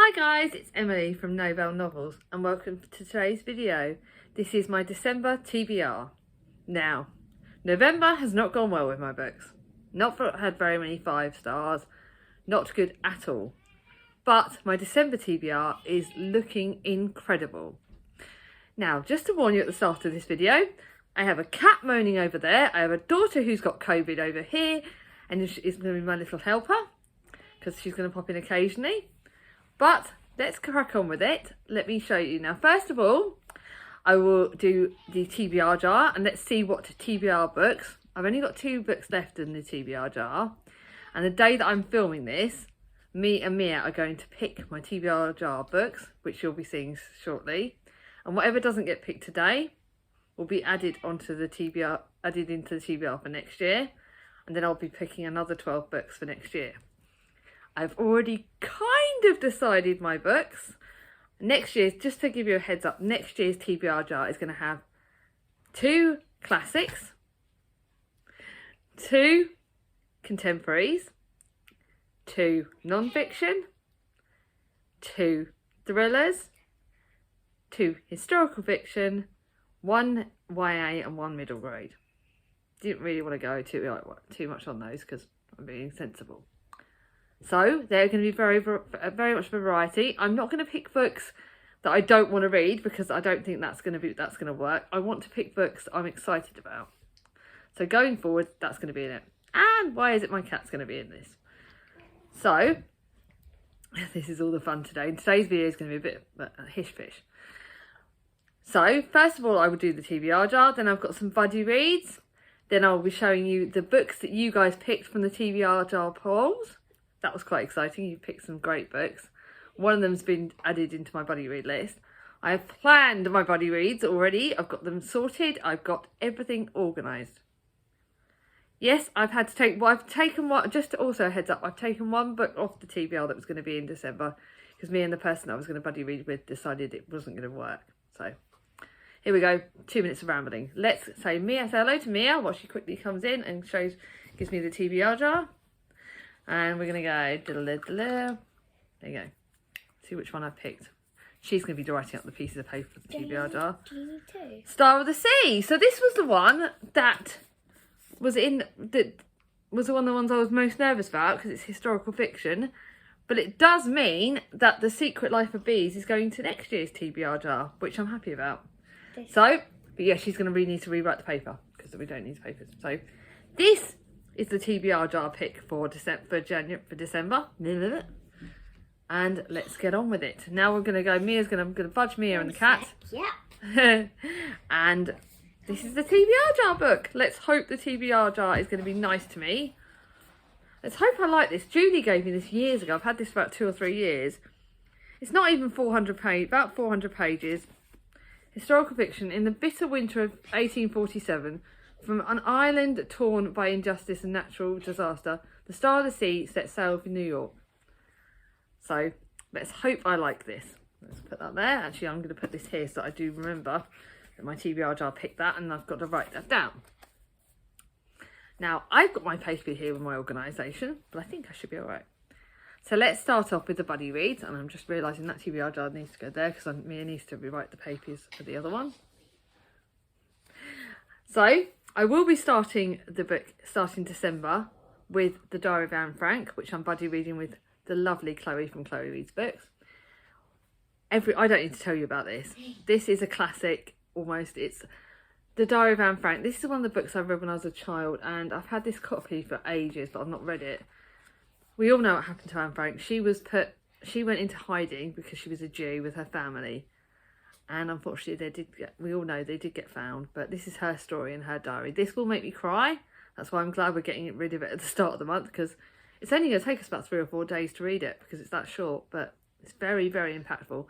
Hi guys, it's Emily from Novell Novels and welcome to today's video. This is my December TBR. Now, November has not gone well with my books. Not had very many 5 stars, not good at all. But my December TBR is looking incredible. Now, just to warn you at the start of this video, I have a cat moaning over there, I have a daughter who's got COVID over here, and is going to be my little helper, because she's going to pop in occasionally. But let's crack on with it. Let me show you. Now, first of all, I will do the TBR jar and let's see what TBR books. I've only got 2 books left in the TBR jar. And the day that I'm filming this, me and Mia are going to pick my TBR jar books, which you'll be seeing shortly. And whatever doesn't get picked today will be added into the TBR for next year. And then I'll be picking another 12 books for next year. I've already kind of decided my books. Next year's, just to give you a heads up, next year's TBR jar is going to have 2 classics, 2 contemporaries, 2 non-fiction, 2 thrillers, 2 historical fiction, 1 YA and 1 middle grade. Didn't really want to go too much on those because I'm being sensible. So they're going to be very much of a variety. I'm not going to pick books that I don't want to read because I don't think that's going to work. I want to pick books I'm excited about. So going forward, that's going to be in it. And why is it my cat's going to be in this? So this is all the fun today. And today's video is going to be a bit hish-fish. So first of all, I will do the TBR jar. Then I've got some buddy reads. Then I'll be showing you the books that you guys picked from the TBR jar polls. That was quite exciting. You picked some great books. One of them's been added into my buddy read list. I have planned my buddy reads already. I've got them sorted. I've got everything organised. Yes, I've taken one, just to also a heads up, I've taken 1 book off the TBR that was going to be in December because me and the person I was going to buddy read with decided it wasn't going to work. So here we go, 2 minutes of rambling. Let's say hello to Mia while she quickly comes in and gives me the TBR jar. And we're going to go, there you go, see which one I've picked. She's going to be writing up the pieces of paper for the TBR jar. Star of the Sea. So this was the one that was one of the ones I was most nervous about because it's historical fiction. But it does mean that The Secret Life of Bees is going to next year's TBR jar, which I'm happy about. But yeah, she's going to need to rewrite the paper because we don't need the papers. So this is the TBR jar pick for December. And let's get on with it. Now we're going to go, I'm going to fudge Mia and the cat. Yeah. And this is the TBR jar book. Let's hope the TBR jar is going to be nice to me. Let's hope I like this. Julie gave me this years ago. I've had this for about 2 or 3 years. It's not even 400 pages, about 400 pages. Historical fiction in the bitter winter of 1847. From an island torn by injustice and natural disaster, the Star of the Sea sets sail for New York. So let's hope I like this. Let's put that there. Actually, I'm going to put this here so I do remember that my TBR jar picked that and I've got to write that down. Now, I've got my paper here with my organisation, but I think I should be all right. So let's start off with the buddy reads. And I'm just realising that TBR jar needs to go there because Mia needs to rewrite the papers for the other one. So I will be starting the book starting December with The Diary of Anne Frank, which I'm buddy reading with the lovely Chloe from Chloe Reads Books. I don't need to tell you about this. This is a classic, almost. It's The Diary of Anne Frank. This is one of the books I read when I was a child, and I've had this copy for ages, but I've not read it. We all know what happened to Anne Frank. She went into hiding because she was a Jew with her family. And unfortunately, we all know they did get found. But this is her story and her diary. This will make me cry. That's why I'm glad we're getting rid of it at the start of the month. Because it's only going to take us about 3 or 4 days to read it. Because it's that short. But it's very, very impactful.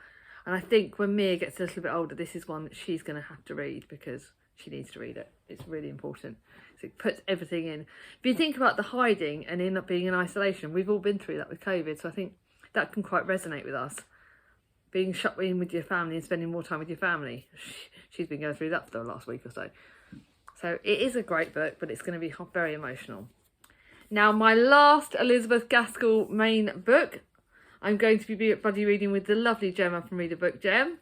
And I think when Mia gets a little bit older, this is one that she's going to have to read. Because she needs to read it. It's really important. So it puts everything in. If you think about the hiding and in being in isolation, we've all been through that with COVID. So I think that can quite resonate with us. Being shut in with your family and spending more time with your family. She's been going through that for the last week or so. So it is a great book, but it's going to be very emotional. Now, my last Elizabeth Gaskell main book, I'm going to be buddy reading with the lovely Gemma from Read a Book Gem.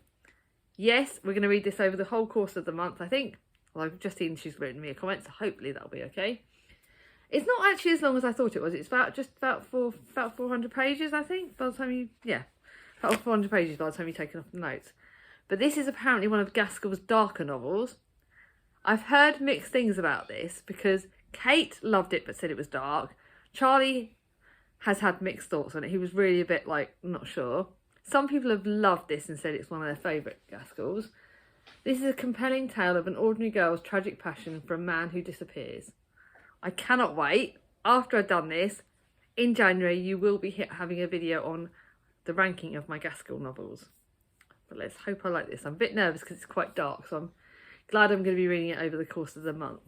Yes, we're going to read this over the whole course of the month, I think. Well, I've just seen she's written me a comment, so hopefully that'll be okay. It's not actually as long as I thought it was. It's about 400 pages, I think, by the time you, about 400 pages by the time you've taken off the notes. But this is apparently one of Gaskell's darker novels. I've heard mixed things about this because Kate loved it but said it was dark. Charlie has had mixed thoughts on it. He was really a bit like, not sure. Some people have loved this and said it's one of their favourite Gaskells. This is a compelling tale of an ordinary girl's tragic passion for a man who disappears. I cannot wait. After I've done this, in January, you will be having a video on the ranking of my Gaskell novels. But let's hope I like this. I'm a bit nervous because it's quite dark, so I'm glad I'm going to be reading it over the course of the month.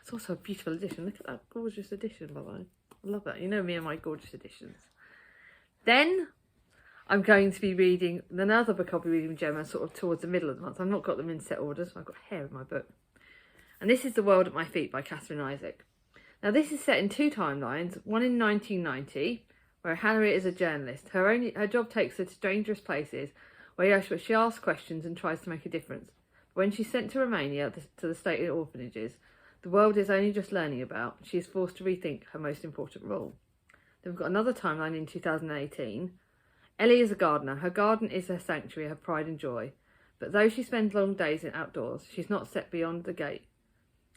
It's also a beautiful edition. Look at that gorgeous edition, by the way. I love that. You know me and my gorgeous editions. Then I'm going to be reading another book I'll be reading with Gemma sort of towards the middle of the month. I've not got them in set order, so I've got hair in my book. And this is The World at My Feet by Catherine Isaac. Now this is set in two timelines, one in 1990, where Harriet is a journalist. Her job takes her to dangerous places where she asks questions and tries to make a difference. But when she's sent to Romania, to the state orphanages, the world is only just learning about, she is forced to rethink her most important role. Then we've got another timeline in 2018. Ellie is a gardener. Her garden is her sanctuary, her pride and joy. But though she spends long days in outdoors, she's not set beyond the gate.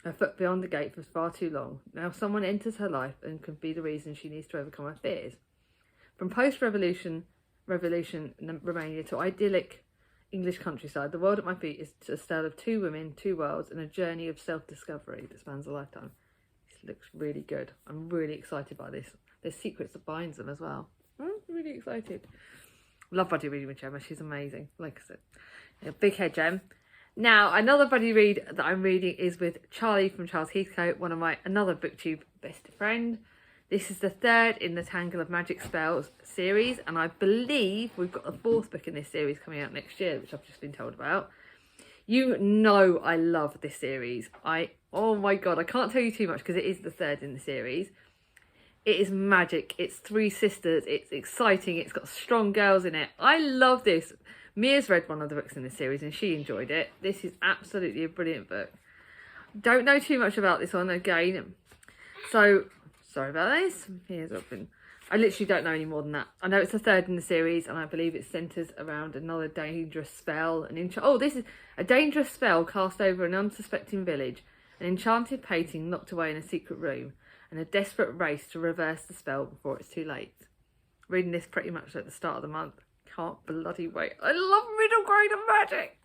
Her foot beyond the gate for far too long. Now someone enters her life and can be the reason she needs to overcome her fears. From post-revolution Romania to idyllic English countryside, The World at My Feet is a tale of two women, two worlds, and a journey of self-discovery that spans a lifetime. This looks really good. I'm really excited by this. There's secrets that binds them as well. I'm really excited. Love buddy reading with Gemma. She's amazing. Like I said, yeah, big head Gem. Now, another buddy read that I'm reading is with Charlie from Charles Heathcote, another BookTube best friend. This is the third in the Tangle of Magic Spells series, and I believe we've got the fourth book in this series coming out next year, which I've just been told about. You know I love this series. Oh my god, I can't tell you too much because it is the third in the series. It is magic. It's three sisters. It's exciting. It's got strong girls in it. I love this. Mia's read one of the books in this series and she enjoyed it. This is absolutely a brilliant book. Don't know too much about this one again. So, sorry about this. I literally don't know any more than that. I know it's the third in the series and I believe it centres around another dangerous spell. This is a dangerous spell cast over an unsuspecting village. An enchanted painting locked away in a secret room. And a desperate race to reverse the spell before it's too late. Reading this pretty much at the start of the month. Can't bloody wait. I love middle grade of magic.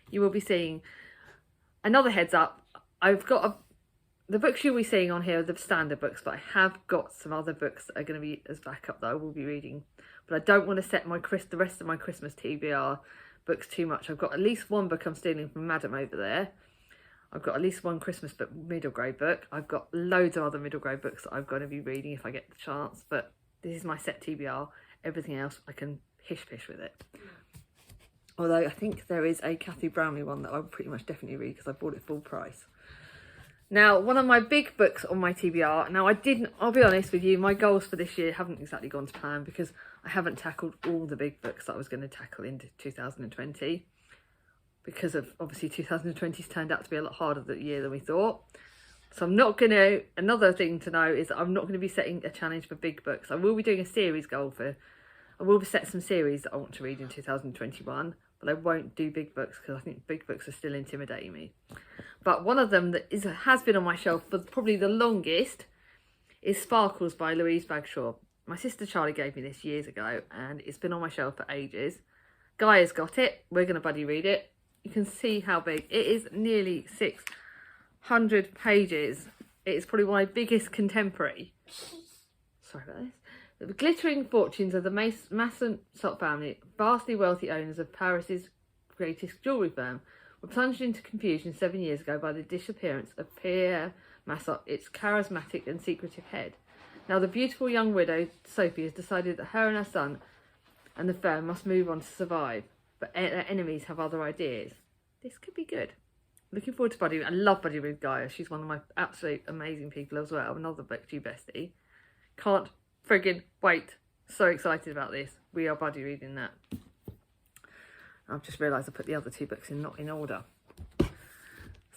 You will be seeing another heads up. I've got the books you'll be seeing on here are the standard books, but I have got some other books that are going to be as backup that I will be reading. But I don't want to set the rest of my Christmas TBR books too much. I've got at least one book I'm stealing from Madam over there. I've got at least one Christmas book, middle grade book. I've got loads of other middle grade books that I'm going to be reading if I get the chance. But this is my set TBR. Everything else, I can pish with it. Although I think there is a Kathy Brownlee one that I'll pretty much definitely read because I bought it full price. Now, one of my big books on my TBR. Now, I'll be honest with you, my goals for this year haven't exactly gone to plan because I haven't tackled all the big books that I was going to tackle in 2020. Because of obviously 2020's turned out to be a lot harder the year than we thought. So another thing to know is that I'm not going to be setting a challenge for big books. I will be doing a series goal I will set some series that I want to read in 2021, but I won't do big books because I think big books are still intimidating me. But one of them that has been on my shelf for probably the longest is Sparkles by Louise Bagshaw. My sister Charlie gave me this years ago and it's been on my shelf for ages. Guy has got it. We're going to buddy read it. You can see how big it is. Nearly 600 pages. It is probably my biggest contemporary. Sorry about this. The glittering fortunes of the Masson family, vastly wealthy owners of Paris's greatest jewellery firm, were plunged into confusion 7 years ago by the disappearance of Pierre Masson, its charismatic and secretive head. Now the beautiful young widow, Sophie, has decided that her and her son and the firm must move on to survive. But their enemies have other ideas. This could be good. Looking forward to buddy. I love buddy with Gaia. She's one of my absolute amazing people as well. Another BookTube bestie. Can't friggin' wait. So excited about this. We are buddy reading that. I've just realised I put the other 2 books not in order.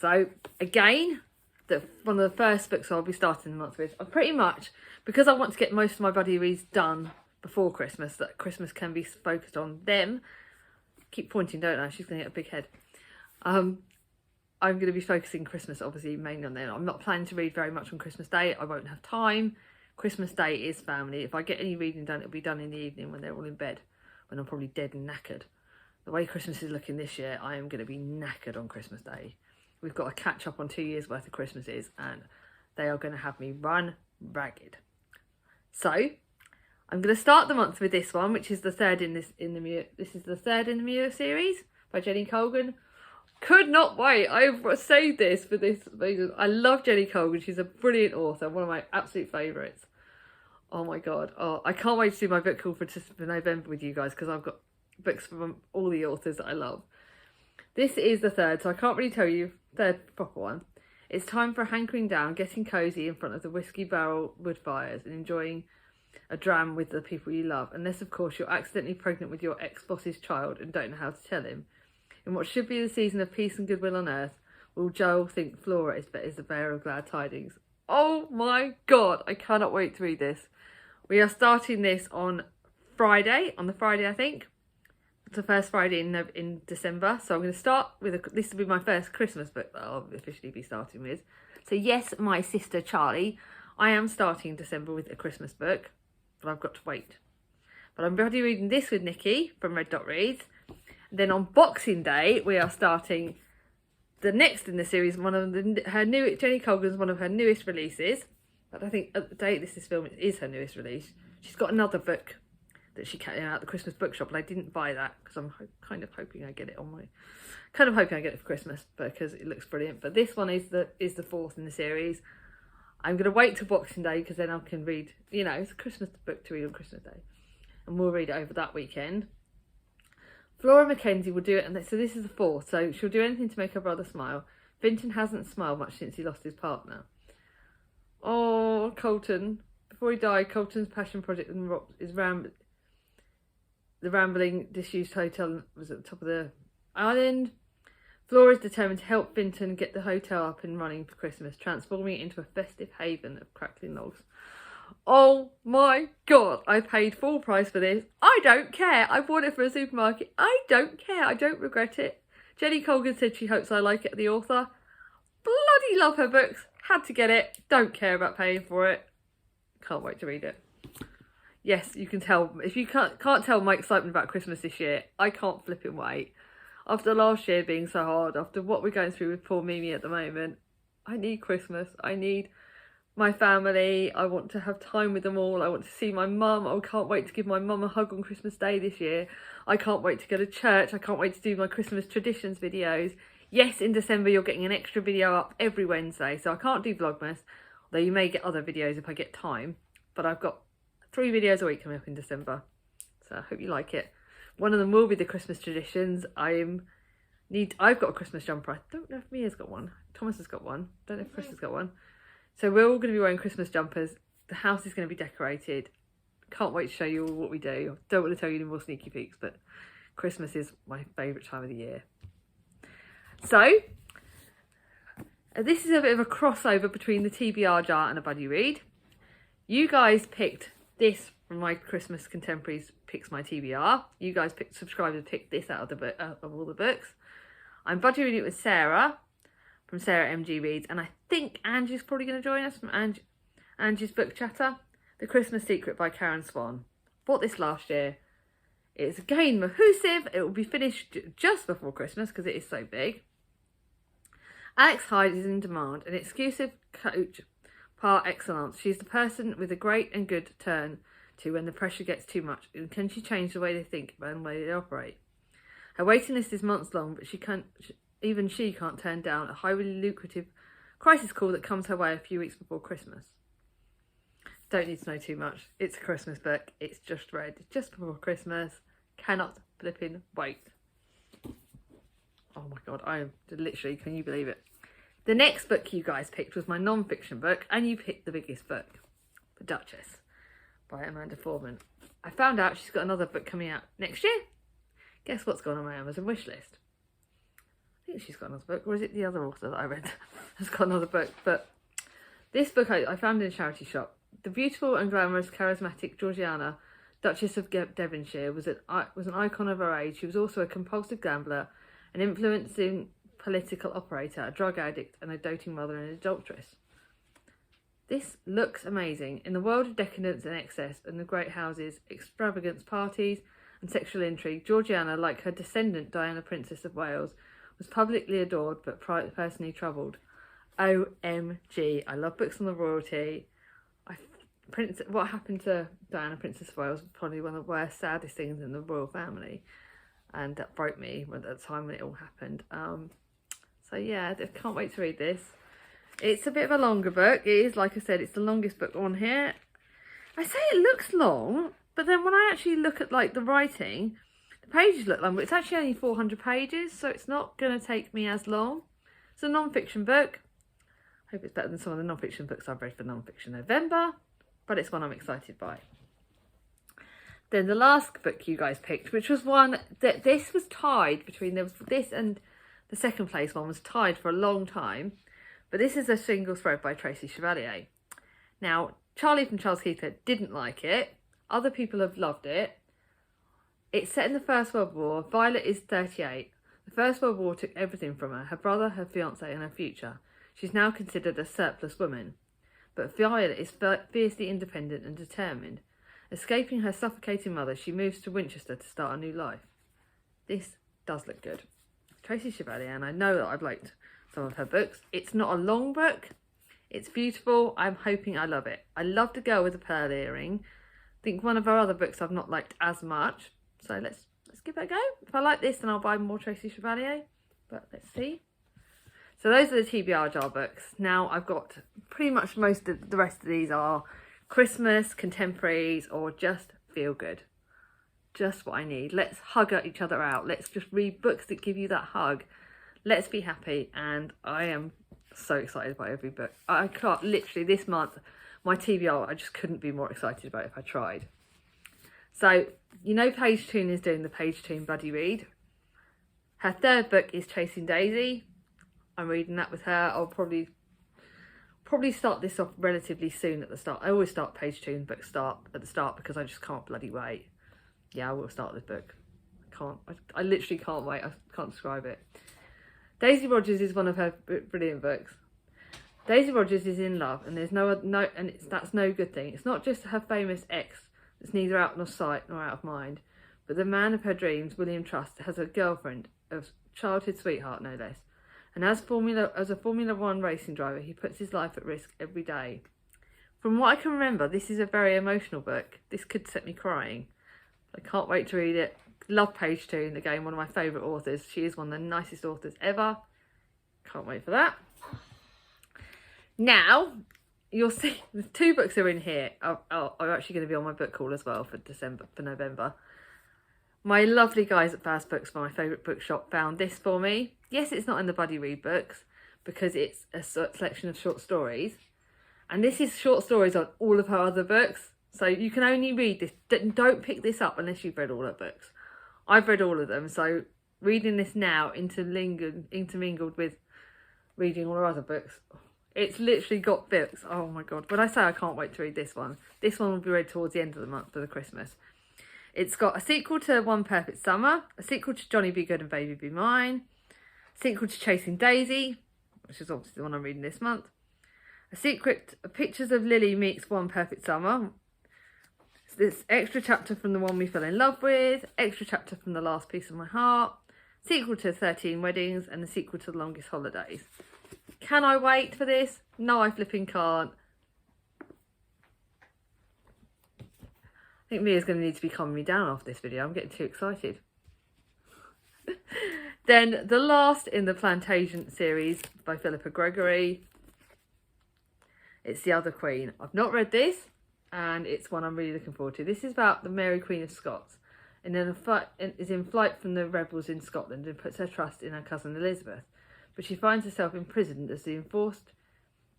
So again, one of the first books I'll be starting the month with. Pretty much, because I want to get most of my buddy reads done before Christmas, that Christmas can be focused on them. Keep pointing, don't I? She's going to get a big head. I'm going to be focusing Christmas, obviously, mainly on them. I'm not planning to read very much on Christmas Day. I won't have time. Christmas Day is family. If I get any reading done, it'll be done in the evening when they're all in bed, when I'm probably dead and knackered. The way Christmas is looking this year, I am going to be knackered on Christmas Day. We've got to catch up on 2 years worth of Christmases, and they are going to have me run ragged. So I'm going to start the month with this one, which is the third this is the third in the Muir series by Jenny Colgan. Could not wait. I've saved this for this reason. I love Jenny Colgan. She's a brilliant author, one of my absolute favourites. Oh my god. Oh, I can't wait to do my book haul for November with you guys, because I've got books from all the authors that I love. This is the third, so I can't really tell you, third proper one. It's time for hankering down, getting cosy in front of the whiskey barrel wood fires and enjoying a dram with the people you love. Unless, of course, you're accidentally pregnant with your ex-boss's child and don't know how to tell him. In what should be the season of peace and goodwill on earth, will Joel think Flora is the bearer of glad tidings? Oh my god, I cannot wait to read this. We are starting this on Friday, I think. It's the first Friday in December. So I'm going to start with, this will be my first Christmas book that I'll officially be starting with. So yes, my sister Charlie, I am starting December with a Christmas book, but I've got to wait. But I'm already reading this with Nikki from Red Dot Reads. Then on Boxing Day, we are starting the next in the series, Jenny Colgan's one of her newest releases. But I think at the date this is filmed, it is her newest release. She's got another book that she came out at the Christmas bookshop, and I didn't buy that because I'm kind of hoping I get it for Christmas because it looks brilliant. But this one is the fourth in the series. I'm going to wait till Boxing Day because then I can read, it's a Christmas book to read on Christmas Day. And we'll read it over that weekend. Flora Mackenzie will do it, and so this is the fourth, so she'll do anything to make her brother smile. Vinton hasn't smiled much since he lost his partner. Oh, Colton. Before he died, Colton's passion project is the rambling, disused hotel was at the top of the island. Flora is determined to help Vinton get the hotel up and running for Christmas, transforming it into a festive haven of crackling logs. Oh my god, I paid full price for this. I don't care. I bought it from a supermarket. I don't care. I don't regret it. Jenny Colgan said she hopes I like it, the author. Bloody love her books. Had to get it. Don't care about paying for it. Can't wait to read it. Yes, you can tell. If you can't tell my excitement about Christmas this year, I can't flipping wait. After last year being so hard, after what we're going through with poor Mimi at the moment, I need Christmas. I need my family. I want to have time with them all. I want to see my mum. I can't wait to give my mum a hug on Christmas Day this year. I can't wait to go to church. I can't wait to do my Christmas traditions videos. Yes, in December you're getting an extra video up every Wednesday, so I can't do Vlogmas, although you may get other videos if I get time. But I've got 3 videos a week coming up in December, so I hope you like it. One of them will be the Christmas traditions. I've got a Christmas jumper. I don't know if Mia's got one. Thomas has got one. Don't know if Chris has got one. So we're all going to be wearing Christmas jumpers. The house is going to be decorated. Can't wait to show you all what we do. Don't want to tell you any more sneaky peeks, but Christmas is my favourite time of the year. So this is a bit of a crossover between the TBR jar and a buddy read. You guys picked this from my Christmas Contemporaries Picks My TBR. You guys subscribers picked this out of all the books. I'm buddy reading it with Sarah from Sarah MG Reads, and I think Angie's probably going to join us from Angie's Book Chatter. The Christmas Secret by Karen Swan. Bought this last year. It's again mahoosive. It will be finished just before Christmas because it is so big. Alex Hyde is in demand, an exclusive coach par excellence. She's the person with a great and good turn to when the pressure gets too much, and can she change the way they think and the way they operate. Her waiting list is months long, but she can't turn down a highly lucrative crisis call that comes her way a few weeks before Christmas. Don't need to know too much. It's a Christmas book. It's just read just before Christmas. Cannot flipping wait. Oh my god, I am literally, can you believe it? The next book you guys picked was my non-fiction book, and you picked the biggest book, The Duchess by Amanda Foreman. I found out she's got another book coming out next year. Guess what's gone on my Amazon wish list? I think she's got another book, or is it the other author that I read has got another book? But this book I found in a charity shop. The beautiful and glamorous, charismatic Georgiana, Duchess of Devonshire, was an icon of her age. She was also a compulsive gambler, an influencing political operator, a drug addict, and a doting mother and adulteress. This looks amazing. In the world of decadence and excess and the great houses, extravagance, parties, and sexual intrigue, Georgiana, like her descendant Diana, Princess of Wales, was publicly adored but personally troubled. OMG, I love books on the royalty. What happened to Diana, Princess of Wales, was probably one of the worst, saddest things in the royal family, and that broke me at the time when it all happened. So yeah, I can't wait to read this. It's a bit of a longer book. It is, like I said, it's the longest book on here. I say it looks long, but then when I actually look at like the writing, the pages look long, but it's actually only 400 pages, so it's not going to take me as long. It's a non-fiction book. I hope it's better than some of the non-fiction books I've read for non-fiction November, but it's one I'm excited by. Then the last book you guys picked, which was one that this was tied between, there was this and the second place one was tied for a long time, but this is a single thread by Tracy Chevalier. Now, Charlie from Charles Keeper didn't like it. Other people have loved it. It's set in the First World War. Violet is 38. The First World War took everything from her brother, her fiancé, and her future. She's now considered a surplus woman. But Violet is fiercely independent and determined. Escaping her suffocating mother, she moves to Winchester to start a new life. This does look good. Tracy Chevalier, and I know that I've liked some of her books. It's not a long book. It's beautiful. I'm hoping I love it. I love The Girl with the Pearl Earring. I think one of her other books I've not liked as much. So let's give it a go. If I like this, then I'll buy more Tracy Chevalier. But let's see. So those are the TBR Jar books. Now I've got pretty much most of the rest of these are Christmas, contemporaries, or just feel good. Just what I need. Let's hug each other out. Let's just read books that give you that hug. Let's be happy. And I am so excited by every book. I can't, literally this month, my TBR, I just couldn't be more excited about it if I tried. So, you know Paige Toon is doing the Paige Toon Buddy Read. Her third book is Chasing Daisy. I'm reading that with her. I'll probably start this off relatively soon at the start. I always start Paige Toon books at the start because I just can't bloody wait. Yeah, I will start this book. I literally can't wait. I can't describe it. Daisy Rogers is one of her brilliant books. Daisy Rogers is in love, and that's no good thing. It's not just her famous ex that's neither out of sight nor out of mind, but the man of her dreams, William Trust, has a girlfriend, a childhood sweetheart no less. And as a Formula One racing driver, he puts his life at risk every day. From what I can remember, this is a very emotional book. This could set me crying. I can't wait to read it. Love Paige Toon, again, one of my favourite authors. She is one of the nicest authors ever. Can't wait for that. Now, you'll see the two books are in here are actually going to be on my book haul as well for November. My lovely guys at Fast Books, my favourite bookshop, found this for me. Yes, it's not in the Buddy Read books because it's a selection of short stories. And this is short stories on all of her other books. So you can only read this. Don't pick this up unless you've read all her books. I've read all of them. So reading this now intermingled with reading all her other books. It's literally got books. Oh my God. When I say I can't wait to read this one will be read towards the end of the month for the Christmas. It's got a sequel to One Perfect Summer, a sequel to Johnny Be Good and Baby Be Mine, a sequel to Chasing Daisy, which is obviously the one I'm reading this month, a sequel of Pictures of Lily Meets One Perfect Summer, this extra chapter from The One We Fell in Love With, extra chapter from The Last Piece of My Heart, sequel to 13 Weddings, and the sequel to The Longest Holidays. Can I wait for this? No, I flipping can't. I think Mia's going to need to be calming me down after this video. I'm getting too excited. Then the last in the Plantation series by Philippa Gregory. It's The Other Queen. I've not read this, and it's one I'm really looking forward to. This is about the Mary Queen of Scots, and then is in flight from the rebels in Scotland and puts her trust in her cousin Elizabeth. But she finds herself imprisoned as the enforced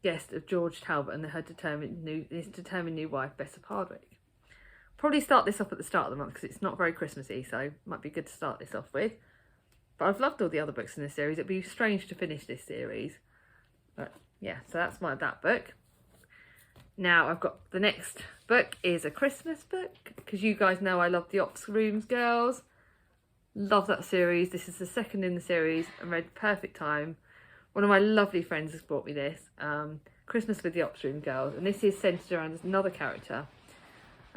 guest of George Talbot and his determined new wife, Bess of Hardwick. probably start this off at the start of the month because it's not very Christmassy, so it might be good to start this off with. But I've loved all the other books in this series. It'd be strange to finish this series. But yeah, so that's that book. Now I've got the next book is a Christmas book because you guys know I love the Ops Rooms Girls. Love that series. This is the second in the series. I read Perfect Time. One of my lovely friends has bought me this. Christmas with the Ops Room Girls. And this is centred around another character.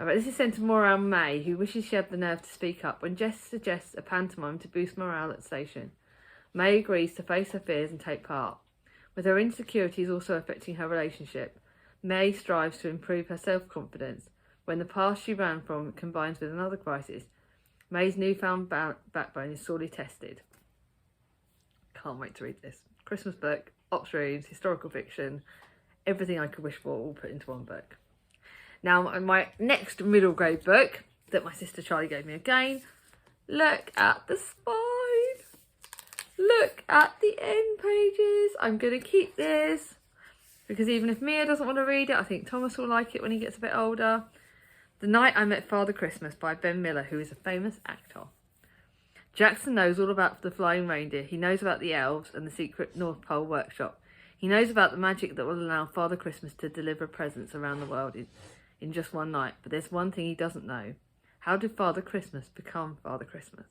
This is centred more around May, who wishes she had the nerve to speak up when Jess suggests a pantomime to boost morale at the station. May agrees to face her fears and take part. With her insecurities also affecting her relationship, May strives to improve her self-confidence. When the past she ran from combines with another crisis, May's newfound backbone is sorely tested. Can't wait to read this. Christmas book, Ops Rooms, historical fiction, everything I could wish for all put into one book. Now, my next middle grade book that my sister Charlie gave me again. Look at the spine. Look at the end pages. I'm going to keep this because even if Mia doesn't want to read it, I think Thomas will like it when he gets a bit older. The Night I Met Father Christmas by Ben Miller, who is a famous actor. Jackson knows all about the flying reindeer. He knows about the elves and the secret North Pole workshop. He knows about the magic that will allow Father Christmas to deliver presents around the world in just one night. But there's one thing he doesn't know. How did Father Christmas become Father Christmas?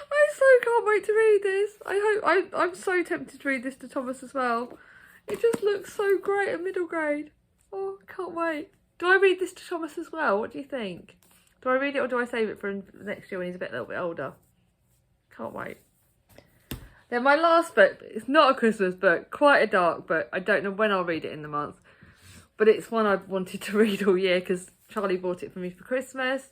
I so can't wait to read this. I'm so tempted to read this to Thomas as well. It just looks so great at middle grade. Oh, can't wait. Do I read this to Thomas as well? What do you think? Do I read it or do I save it for next year when he's a little bit older? Can't wait. Then my last book, it's not a Christmas book, quite a dark book. I don't know when I'll read it in the month, but it's one I've wanted to read all year because Charlie bought it for me for Christmas.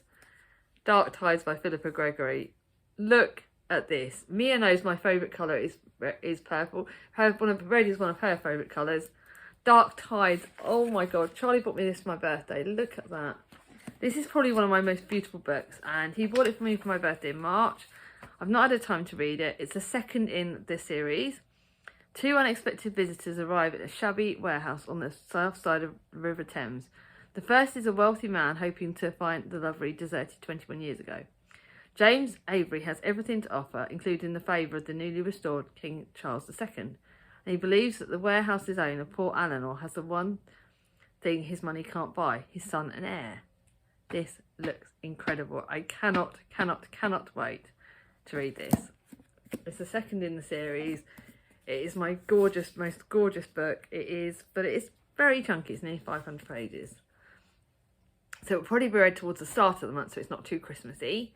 Dark Tides by Philippa Gregory. Look at this. Mia knows my favourite colour is purple. Red is one of her favourite colours. Dark Tides, oh my god, Charlie bought me this for my birthday. Look at that. This is probably one of my most beautiful books, and he bought it for me for my birthday in March. I've not had a time to read it. It's the second in this series. Two unexpected visitors arrive at a shabby warehouse on the south side of the River Thames. The first is a wealthy man hoping to find the lovely deserted 21 years ago. James Avery has everything to offer, including the favour of the newly restored King Charles II. And he believes that the warehouse's owner, poor Eleanor, has the one thing his money can't buy, his son and heir. This looks incredible. I cannot wait to read this. It's the second in the series. It is my most gorgeous book. But it is very chunky. It's nearly 500 pages. So it'll probably be read towards the start of the month, so it's not too Christmassy.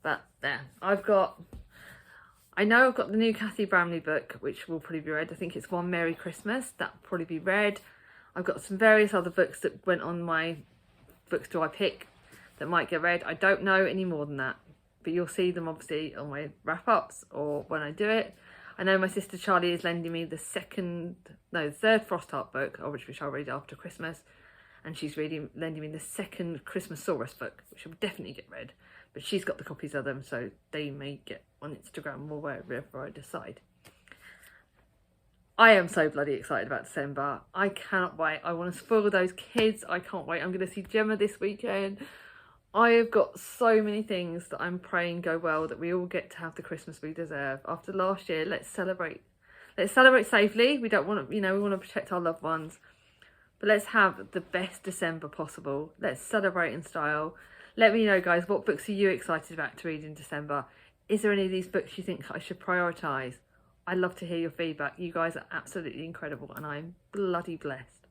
But there, I know I've got the new Kathy Bramley book, which will probably be read. I think it's One Merry Christmas. That'll probably be read. I've got some various other books that went on my books do I pick that might get read. I don't know any more than that, but you'll see them obviously on my wrap-ups or when I do it. I know my sister Charlie is lending me the third Frost Heart book, which I'll read after Christmas, and she's lending me the second Christmasaurus book, which will definitely get read. But she's got the copies of them, so they may get on Instagram or wherever I decide. I am so bloody excited about December. I cannot wait. I want to spoil those kids. I can't wait. I'm going to see Gemma this weekend. I have got so many things that I'm praying go well, that we all get to have the Christmas we deserve. After last year, let's celebrate. Let's celebrate safely. We don't want to, we want to protect our loved ones. But let's have the best December possible. Let's celebrate in style. Let me know, guys, what books are you excited about to read in December? Is there any of these books you think I should prioritise? I'd love to hear your feedback. You guys are absolutely incredible and I'm bloody blessed.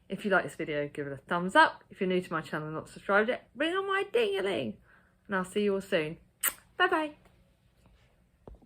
If you like this video, give it a thumbs up. If you're new to my channel and not subscribed yet, ring on my ding-a-ling. And I'll see you all soon. Bye-bye.